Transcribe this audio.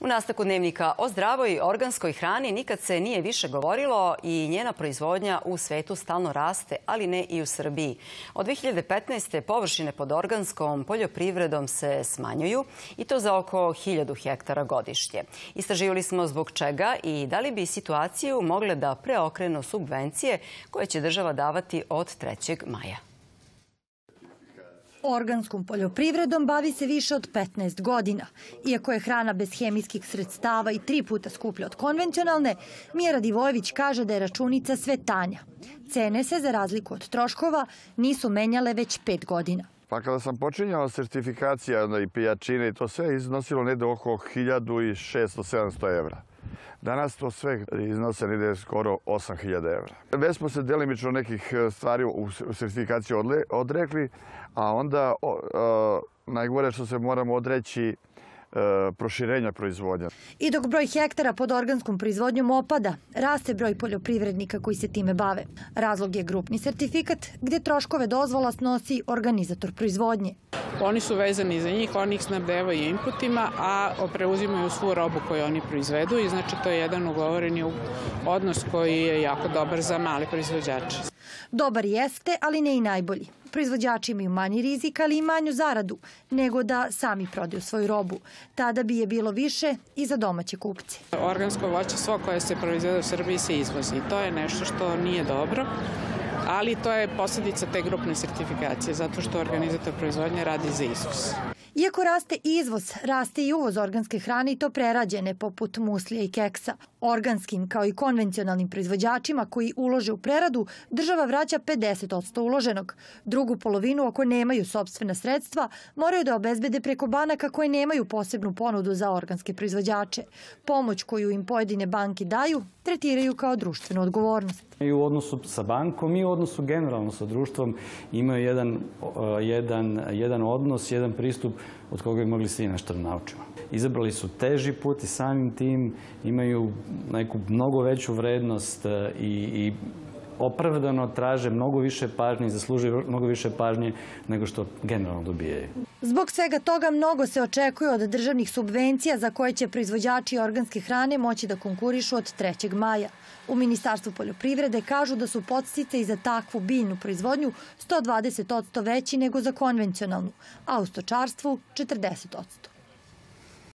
U nastavku dnevnika o zdravoj organskoj hrani nikad se nije više govorilo i njena proizvodnja u svetu stalno raste, ali ne i u Srbiji. Od 2015. površine pod organskom poljoprivredom se smanjuju i to za oko 1000 hektara godišnje. Istraživali smo zbog čega i da li bi situaciju mogle da preokrenu subvencije koje će država davati od 3. maja. Organskom poljoprivredom bavi se više od 15 godina. Iako je hrana bez hemijskih sredstava i 3 puta skuplja od konvencionalne, Mija Radivojević kaže da je računica sve tanja. Cene se, za razliku od troškova, nisu menjale već 5 godina. Pa kada sam počinjao sertifikacija i pijačine i to sve iznosilo negde oko 1600-700 evra. Danas to sve iznose negde skoro 8000 evra. Već smo se delimično nekih stvari u sertifikaciji odrekli, a onda najgore što se moramo odreći proširenja proizvodnja. I dok broj hektara pod organskom proizvodnjom opada, raste broj poljoprivrednika koji se time bave. Razlog je grupni sertifikat, gdje troškove dozvola snosi organizator proizvodnje. Oni su vezani za njih, oni ih snabdevaju inputima, a preuzimaju svu robu koju oni proizvedu i znači to je jedan ugovoreni odnos koji je jako dobar za male proizvođače. Dobar jeste, ali ne i najbolji. Proizvođači imaju manji rizik, ali i manju zaradu, nego da sami prodaju svoju robu. Tada bi je bilo više i za domaće kupce. Organsko voće, svo koje se proizvede u Srbiji, se izvozi. To je nešto što nije dobro, ali to je posljedica te grupne sertifikacije, zato što organizator proizvodnje radi za izvoz. Iako raste izvoz, raste i uvoz organske hrane i to prerađene poput muslija i keksa. Organskim kao i konvencionalnim proizvođačima koji ulože u preradu, država vraća 50% uloženog. Drugu polovinu, ako nemaju sopstvena sredstva, moraju da obezbede preko banaka koje nemaju posebnu ponudu za organske proizvođače. Pomoć koju im pojedine banke daju, tretiraju kao društvenu odgovornost. I u odnosu sa bankom i u odnosu generalno sa društvom imaju jedan odnos, jedan pristup od koga bi mogli svi nešto da naučimo. Izabrali su teži put i samim tim imaju neku mnogo veću vrednost i opravdano traže mnogo više pažnje i zaslužuju mnogo više pažnje nego što generalno dobijaju. Zbog svega toga mnogo se očekuje od državnih subvencija za koje će proizvođači organske hrane moći da konkurišu od 3. maja. U Ministarstvu poljoprivrede kažu da su podsticaji za takvu biljnu proizvodnju 120% veći nego za konvencionalnu, a u stočarstvu 40%.